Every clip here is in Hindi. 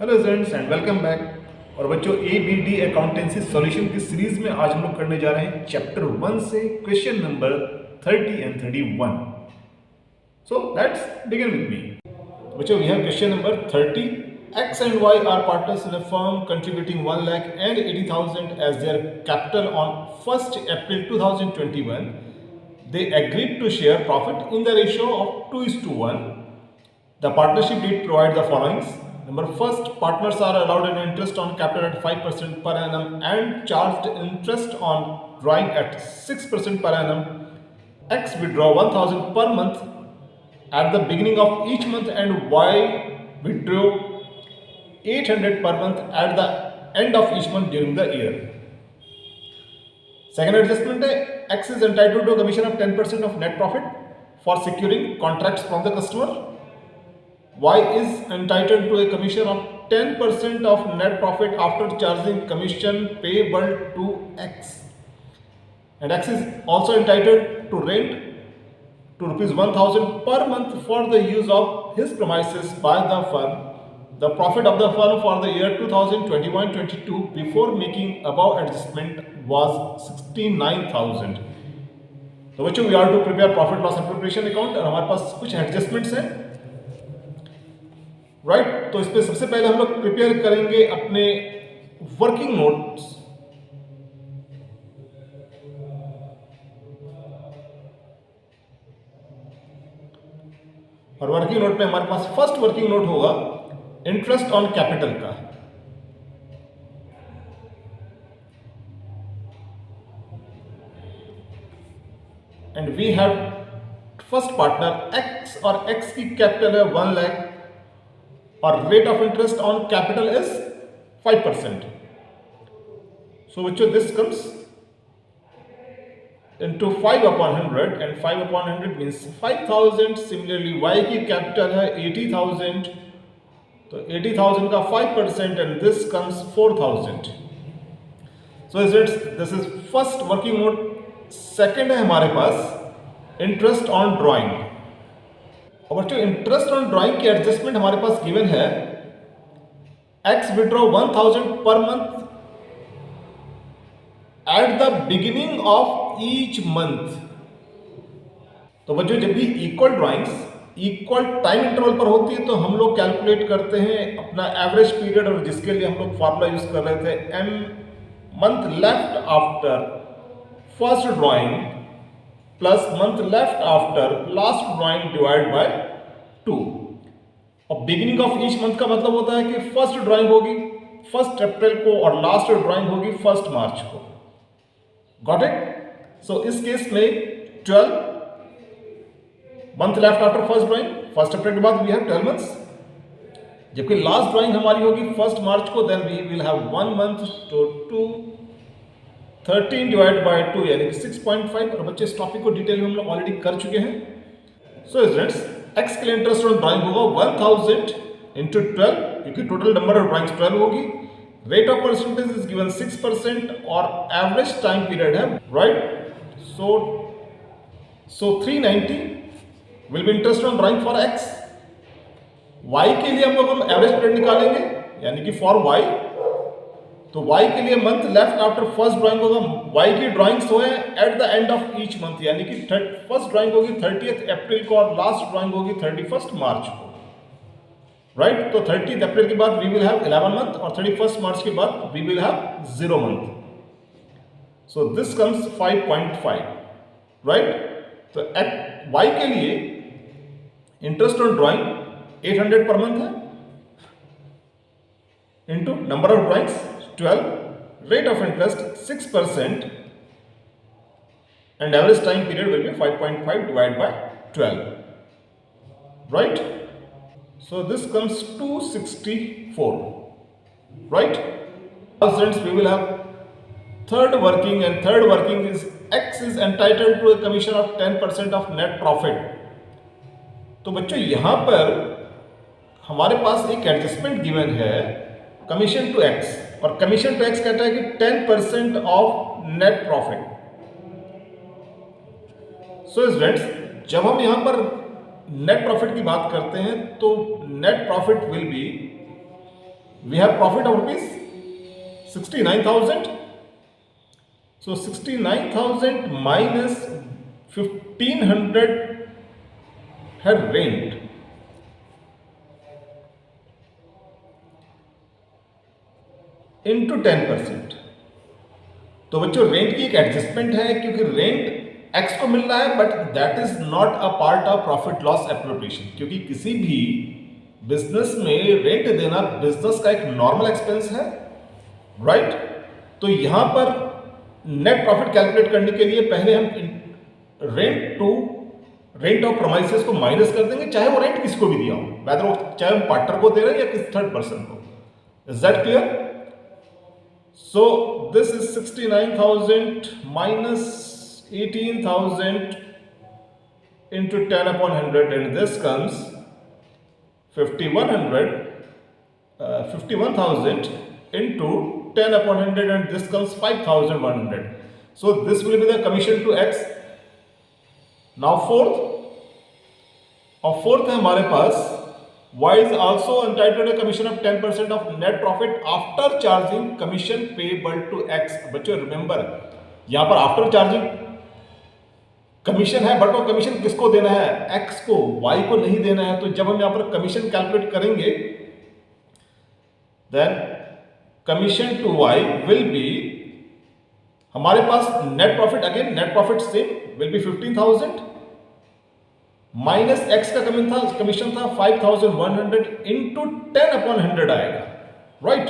Hello students and welcome back. और बच्चों ABD अकाउंटेंसी सॉल्यूशन की सीरीज में आज हम लोग करने जा रहे हैं चैप्टर 1 से question number 30 and 31। So let's begin with me. बच्चों we have question number 30। X and Y are partners in a firm contributing 1 lakh and 80,000 as their capital on 1st April 2021. They agreed to share profit in the ratio of 2:1. The partnership deed provides the following. Number first, partners are allowed an interest on capital at 5% per annum and charged interest on drawing at 6% per annum. X withdraw 1,000 per month at the beginning of each month and Y withdraw 800 per month at the end of each month during the year. Second adjustment, X is entitled to a commission of 10% of net profit for securing contracts from the customer. Y is entitled to a commission of 10% of net profit after charging commission payable to X. And X is also entitled to rent to ₹1,000 per month for the use of his premises by the firm. The profit of the firm for the year 2021-22 before making above adjustment was 69,000. तो बच्चों we are to prepare profit loss appropriation account और हमारे पास कुछ एडजस्टमेंट्स हैं राइट। तो इस पे सबसे पहले हम लोग प्रिपेयर करेंगे अपने वर्किंग नोट्स। और वर्किंग नोट में हमारे पास फर्स्ट वर्किंग नोट होगा इंटरेस्ट ऑन कैपिटल का। And we have first partner X और एक्स की कैपिटल है 1 लाख और rate of interest on capital is 5%. So which of this comes into 5 upon 100 and 5 upon 100 means 5,000. Similarly Y की capital है 80,000 तो 80,000 का 5% and this comes 4,000. So this is first working note. Second है हमारे पास interest on drawing। और बच्चों इंटरेस्ट ऑन ड्राइंग की एडजस्टमेंट हमारे पास गिवन है x withdraw 1,000 per month at the beginning of each month. तो बच्चों जब भी equal drawings equal time interval पर होती है तो हम लोग कैलकुलेट करते हैं अपना एवरेज पीरियड, और जिसके लिए हम लोग फॉर्मूला यूज कर रहे थे M month left after first drawing plus month left after last drawing divide by 2। और बिगिनिंग ऑफ ईच मंथ का मतलब होता है कि फर्स्ट ड्राइंग होगी 1 अप्रैल को और लास्ट ड्राइंग होगी 1 मार्च को। Got it. सो इस केस में 12 month left after first drawing, 1 April के बाद वी हैव 12 मंथ्स, जबकि लास्ट ड्राइंग हमारी होगी 1 मार्च को, then we will have 1 month तो 2 13 डिवाइड बाय 2 यानी कि 6.5। और बच्चे इस टॉपिक को डिटेल में हम लोग ऑलरेडी कर चुके हैं। सो स्टूडेंट्स एक्स के लिए इंटरेस्ट ऑन ड्राइंग होगा 1000 इंटू 12 क्योंकि टोटल नंबर ऑफ ड्राइंग्स 12 होगी। Rate of percentage is given 6% और एवरेज टाइम पीरियड है right. So 390 will be interest on drawing for X. Y के लिए हम लोग एवरेज पीरियड निकालेंगे यानी कि फॉर वाई, तो y के लिए month left after first drawing होगा, y की ड्राइंग्स हो at the end of each month यानी कि फर्स्ट ड्राइंग होगी 30 अप्रैल को और लास्ट ड्राइंग होगी 31 मार्च को राइट। तो 30 अप्रैल के बाद वी विल हैव 11 मंथ और 31 मार्च के बाद we will have 0 month. So this comes 5.5 right. तो y के लिए interest on drawing 800 per month है into number of drawings 12, rate of interest 6% and average time period will be 5.5 divided by 12 right. So this comes 264 right. Now students we will have third working, and third working is X is entitled to a commission of 10% of net profit। तो बच्चों यहां पर हमारे पास एक एडजस्टमेंट गिवन है कमीशन टू एक्स, और कमीशन टू एक्स कहता है कि 10% of net profit. So students जब हम यहां पर नेट प्रॉफिट की बात करते हैं तो net profit will be we have profit of rupees 69,000. So 69,000 minus 1,500 है rent. Into 10%. तो बच्चों रेंट की एक एडजस्टमेंट है, क्योंकि रेंट एक्स को मिल रहा है, but that is not a part of profit loss appropriation, क्योंकि किसी भी बिजनेस में रेंट देना बिजनेस का एक नॉर्मल एक्सपेंस है, राइट? तो यहां पर नेट प्रॉफिट कैलकुलेट करने के लिए पहले हम रेंट ऑफ प्रोमाइसेस को माइनस कर देंगे, चाहे वो रेंट किसको भी दिया हो, वेदर वो चाहे हम पार्टनर को दे रहे हैं या किसी थर्ड पर्सन को. Is that clear? So this is 69,000 minus 18,000 into 10 upon 100, and this comes 51,000 into 10 upon 100, and this comes 5,100. So this will be the commission to X. Now fourth है हमारे पास Y is also entitled a commission of 10% of net profit after charging commission payable to X. बच्चों रिमेंबर, यहां पर आफ्टर चार्जिंग कमीशन है, बट वो कमीशन किसको देना है? X को, Y को नहीं देना है. तो जब हम यहां पर कमीशन कैलकुलेट करेंगे, then commission to Y will be, हमारे पास net profit, again net profit same will be 15,000 minus X का कमीशन था 5,100 इंटू 10 अपॉन 100 आएगा, right?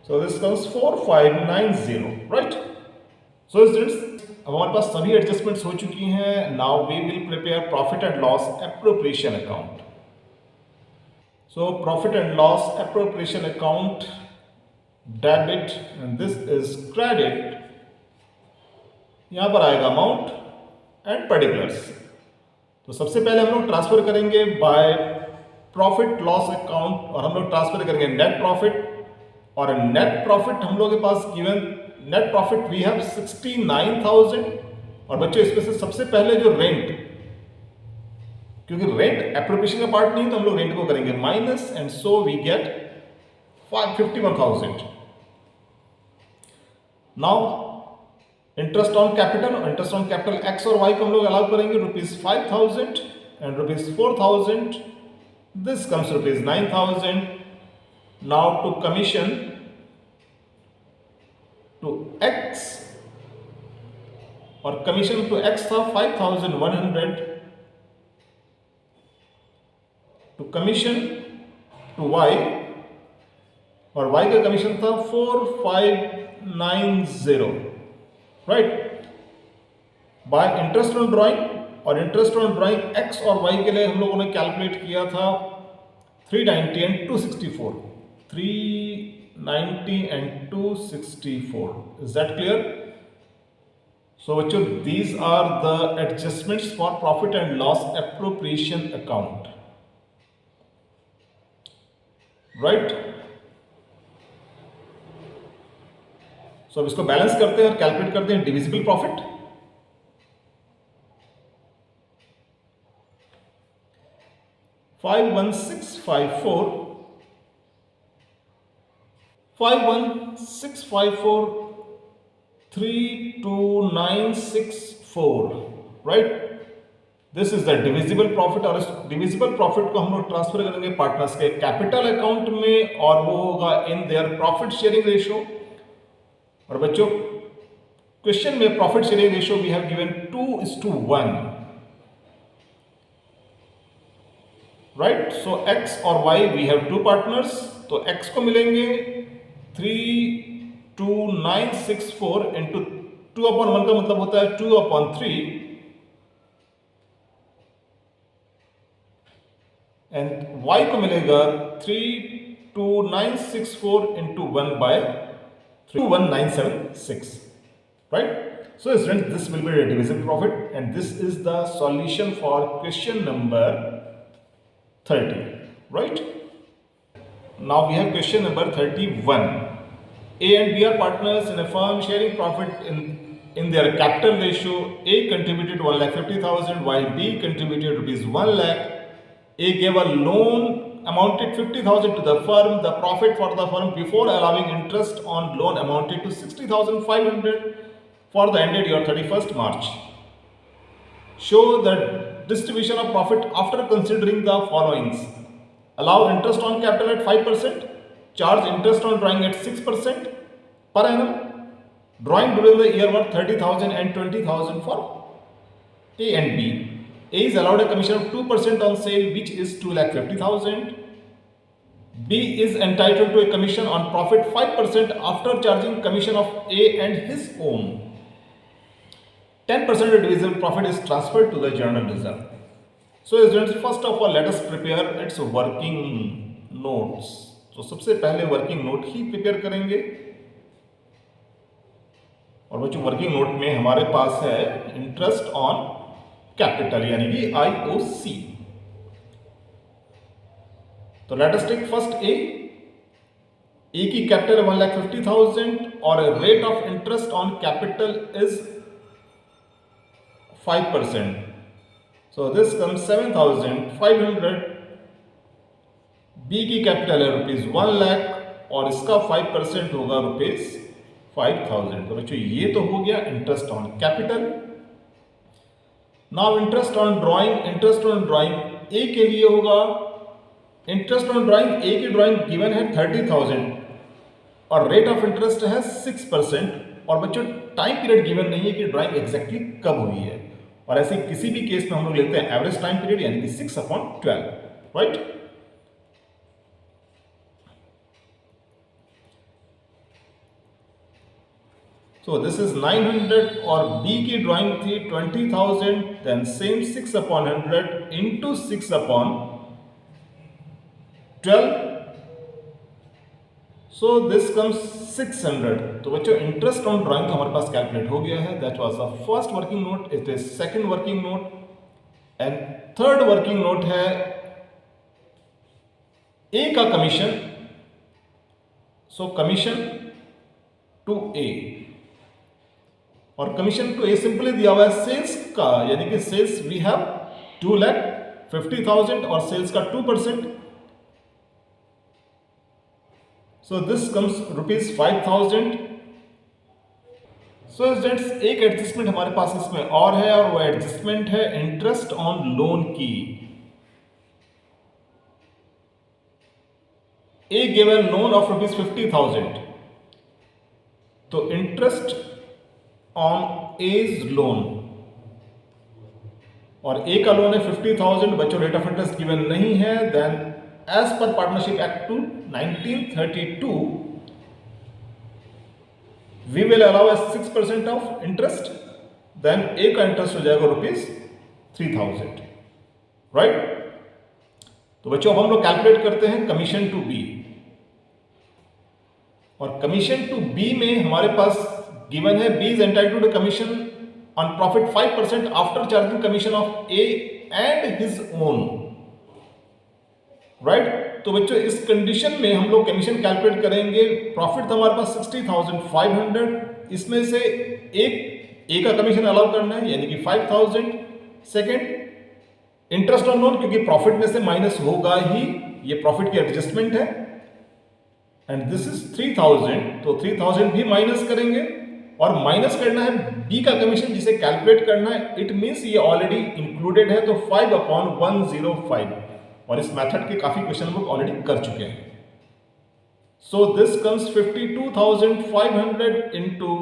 So this comes 4,590, right? So students, अब हमारे पास सभी एडजस्टमेंट्स हो चुकी हैं. Now we will prepare profit and loss appropriation account. So profit and loss appropriation account, debit and this is credit. यहां पर आएगा अमाउंट एंड पर्टिकुलर्स. तो सबसे पहले हम लोग ट्रांसफर करेंगे बाय प्रॉफिट लॉस अकाउंट, और हम लोग ट्रांसफर करेंगे नेट प्रॉफिट. और नेट प्रॉफिट हम लोग के पास given net profit we have 69,000. और बच्चों इसमें से सबसे पहले जो रेंट, क्योंकि रेंट एप्रोप्रिएशन का पार्ट नहीं, तो हम लोग रेंट को करेंगे minus, and so we get 51,000. Now interest on capital X और वाई को हम लोग अलाउ करेंगे ₹5,000 and ₹4,000. This comes ₹9,000. Now to commission to X, और कमीशन टू एक्स था 5,100. टू कमीशन टू वाई, और वाई का कमीशन था 4,590, right? By interest on drawing, और इंटरेस्ट ऑन ड्राइंग एक्स और वाई के लिए हम लोगों ने कैलकुलेट किया था 390 and 264. 390 and 264. Is that clear? So बच्चों, these are the adjustments for profit and loss appropriation account, right? तो अब इसको बैलेंस करते हैं और कैलकुलेट करते हैं divisible profit. $51654 32964, right? This is the divisible profit. और इस डिविजिबल प्रॉफिट को हम लोग ट्रांसफर करेंगे पार्टनर्स के कैपिटल अकाउंट में, और वो होगा in their profit sharing ratio. और बच्चों, क्वेश्चन में profit sharing ratio we have given 2:1, right? So X और Y we have two partners, तो एक्स को मिलेंगे 32964 इंटू 2/1 का मतलब होता है 2/3, एंड वाई को मिलेगा 32964 into 1/31976, right? So students, this will be a divisible profit, and this is the solution for question number 30, right? Now we have question number 31. A and B are partners in a firm sharing profit in their capital ratio. A contributed 1,50,000 while B contributed ₹1 lakh. A gave a loan amounted 50,000 to the firm. The profit for the firm before allowing interest on loan amounted to 60,500 for the ended year 31st March. Show the distribution of profit after considering the followings. Allow interest on capital at 5%, charge interest on drawing at 6% per annum. Drawing during the year were 30,000 and 20,000 for A and B. A is allowed a commission of 2% on sale, which is 2,50,000. B is entitled to a commission on profit 5% after charging commission of A and his own. 10% of divisible profit is transferred to the journal reserve. So students, first of all, let us prepare its working notes. तो सबसे पहले वर्किंग नोट ही प्रिपेयर करेंगे, और बच्चों वर्किंग नोट में हमारे पास है इंटरेस्ट ऑन कैपिटल यानी कि IOC. तो let us take first A की कैपिटल 1,50,000 और rate of interest on capital is 5%. So this comes 7,500. B की कैपिटल है ₹1,00,000 और इसका 5% होगा ₹5,000. तो बच्चों ये तो हो गया interest on capital. Now interest on drawing. Interest on drawing ए के लिए होगा. इंटरेस्ट ऑन ड्राइंग ए की ड्राइंग गिवन है 30,000 और रेट ऑफ इंटरेस्ट है 6%. और बच्चों टाइम पीरियड गिवन नहीं है कि ड्राइंग एग्जैक्टली कब हुई है, और ऐसे किसी भी केस में हम लोग लेते हैं एवरेज टाइम पीरियड यानी कि 6/12, राइट. So this is 900 और B की ड्राइंग थी 20,000, then same 6/100 into 6/12. So this comes 600. तो बच्चों इंटरेस्ट ऑन ड्राइंग हमारे पास कैलकुलेट हो गया है. That was the first working note. It is second working note and third working note है ए का कमीशन. सो कमीशन टू ए, और कमीशन टू ए सिंपली दिया हुआ है सेल्स का, यानी कि सेल्स वी हैव 2,50,000 और सेल्स का 2%. सो दिस कम्स ₹5,000. सो स्टूडेंट्स एक एडजस्टमेंट हमारे पास इसमें और है, और वो एडजस्टमेंट है इंटरेस्ट ऑन लोन की. ए गिवन लोन ऑफ ₹50,000. तो इंटरेस्ट ऑन एज लोन, और ए का लोन है 50,000. बच्चों रेट ऑफ इंटरेस्ट गिवन नहीं है. Then as per partnership act 1932 we will allow 6% of interest. Then A का इंटरेस्ट हो जाएगा ₹3,000, राइट. तो बच्चों अब हम लोग कैलकुलेट करते हैं कमीशन टू बी. और कमीशन टू बी में हमारे पास गिवन है B is entitled to commission on profit 5% after charging commission of A and his own, right. तो बच्चों इस कंडीशन में हम लोग कमीशन कैलकुलेट करेंगे. प्रॉफिट था हमारे पास 60,500. इसमें से एक ए का कमीशन अलाउ करना है यानी कि 5,000. सेकेंड इंटरेस्ट ऑन लोन, क्योंकि प्रॉफिट में से माइनस होगा ही, ये प्रॉफिट की एडजस्टमेंट है. एंड दिस इज 3,000, तो 3,000 भी माइनस करेंगे, और माइनस करना है बी का कमीशन जिसे कैलकुलेट करना है. इट मींस ये ऑलरेडी इंक्लूडेड है, तो 5/105. और इस मेथड के काफी क्वेश्चन हम लोग ऑलरेडी कर चुके हैं. सो this comes 52,500 into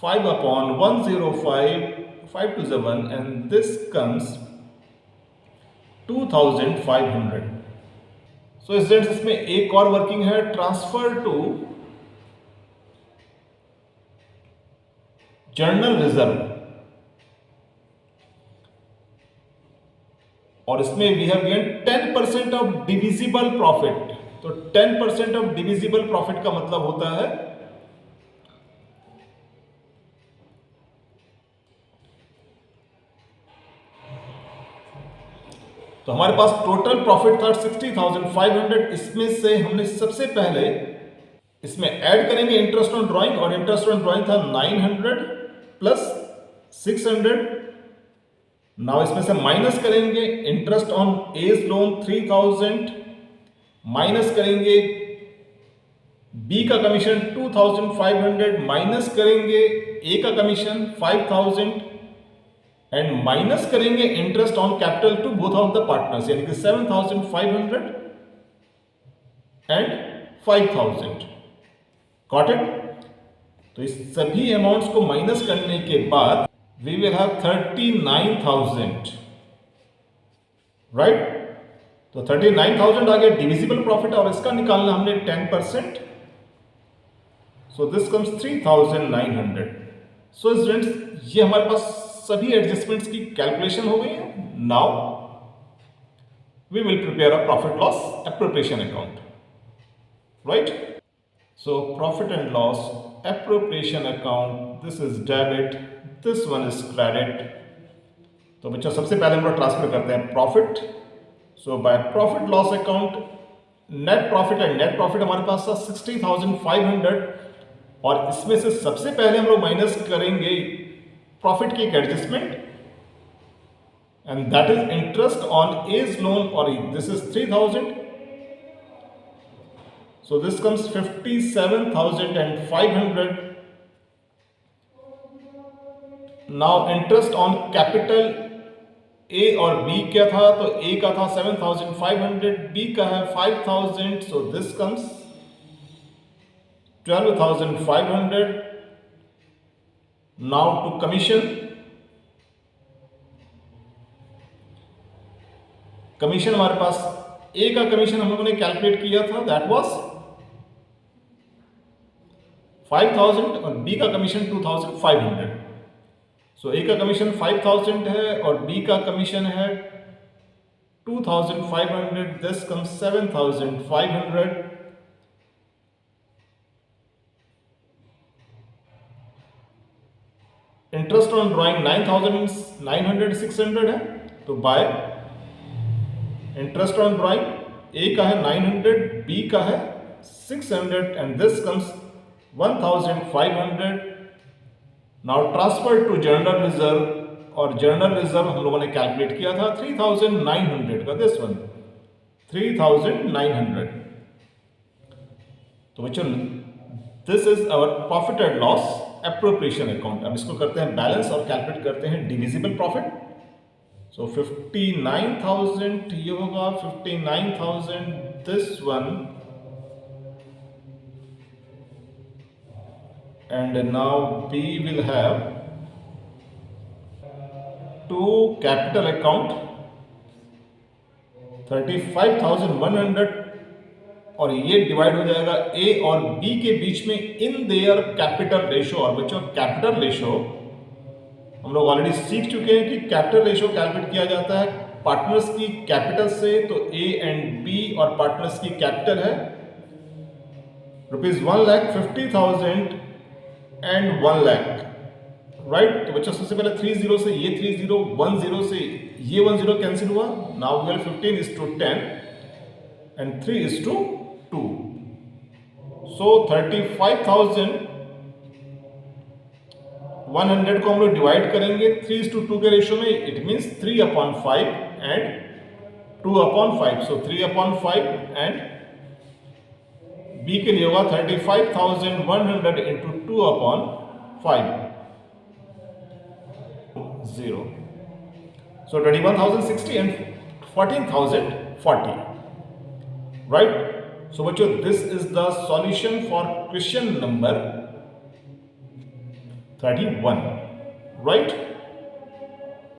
5/105, 5 to the 1, and this comes 2,500. So students इसमें एक और वर्किंग है, ट्रांसफर टू जर्नल रिजर्व, और इसमें we have given 10% of divisible profit. तो 10% ऑफ डिविजिबल प्रॉफिट का मतलब होता है तो हमारे पास टोटल प्रॉफिट था 60,500. इसमें से हमने सबसे पहले इसमें ऐड करेंगे इंटरेस्ट ऑन ड्राइंग, और इंटरेस्ट ऑन ड्राइंग था 900 प्लस 600 नाउ इसमें से माइनस करेंगे interest on A's loan 3000, minus करेंगे बी का कमीशन 2500, माइनस करेंगे ए का कमीशन 5000 एंड माइनस करेंगे interest on capital to both of the partners, यानी कि 7500 एंड 5000. Got it? तो इस सभी अमाउंट्स को माइनस करने के बाद वी विल हैव 39,000, राइट? तो 39,000 आ गया डिविजिबल प्रॉफिट और इसका निकालना हमने 10%. सो दिस कम्स 3,900. सो स्टूडेंट्स ये हमारे पास सभी एडजस्टमेंट्स की कैलकुलेशन हो गई है. Now we will prepare a profit loss appropriation account, right? So profit and loss appropriation account, this is debit, this one is credit. तो बच्चों सबसे पहले हम लोग ट्रांसफर करते हैं profit. So by profit loss account net profit and net profit हमारे पास था 60,500 और इसमें से सबसे पहले हम लोग माइनस करेंगे प्रॉफिट की एक adjustment and that is interest on A's loan और this is 3,000. So this comes 57,500. Now interest on capital A और B क्या था? तो A का था 7,500, B का है 5,000. So this comes 12,500. Now to commission. Commission हमारे पास A का कमीशन हम लोगों ने कैलकुलेट किया था, दैट वाज 5,000 और बी का कमीशन 2,500. सो ए का कमीशन 5,000 है और बी का कमीशन है 2,500. This comes 7,500. Interest on drawing 9,900 600 है. तो by interest on drawing A का है 900, बी का है 600 and this comes 1,500. Now transfer to general reserve और जनरल रिजर्व हम लोगों ने कैलकुलेट किया था 3,900 का, दिस वन 3,900. तो बच्चों this is our profit and loss appropriation account. अब इसको करते हैं बैलेंस और कैलकुलेट करते हैं डिविजिबल प्रॉफिट. सो 59,000 ये होगा, 59,000 this one and now we will have two capital account 35,100 और ये डिवाइड हो जाएगा A और B के बीच में इन देयर कैपिटल रेशो. और बच्चों कैपिटल रेशो हम लोग ऑलरेडी सीख चुके हैं कि कैपिटल रेशो कैलकुलेट किया जाता है पार्टनर्स की कैपिटल से. तो A एंड B और पार्टनर्स की कैपिटल है ₹1,50,000 एंड 1 लाख, राइट? तो बच्चों सबसे पहले 30 से ये 30, 10 से ये 10 कैंसिल हुआ. Now we are 15:10 and 3:2. So 35,100 को हम लोग डिवाइड करेंगे 3:2 के रेशियो में. It means 3/5 and 2/5. So 3/5 and B के लिए होगा 35,100 into 2/5 0. So 21,060 and 14,040, right? So बच्चों this is the solution for question number 31, right?